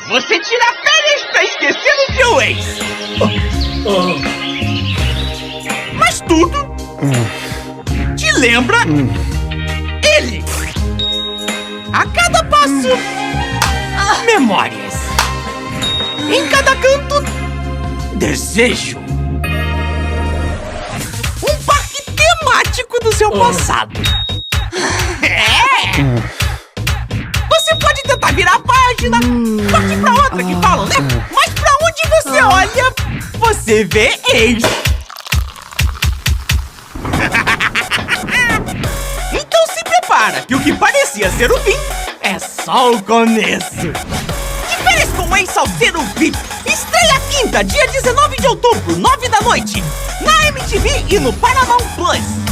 você tira férias pra esquecer do seu ex. Mas tudo te lembra ele. A cada passo, memórias. Em cada canto, desejo. Um parque temático do seu passado. Você pode tentar virar a página, partir pra outra que falam, né? Mas pra onde você olha, você vê ex. Então se prepara, que o que parecia ser o fim é só o começo. De Férias com o Salseiro VIP estreia quinta, dia 19 de outubro, 9 da noite, na MTV e no Paramount Plus.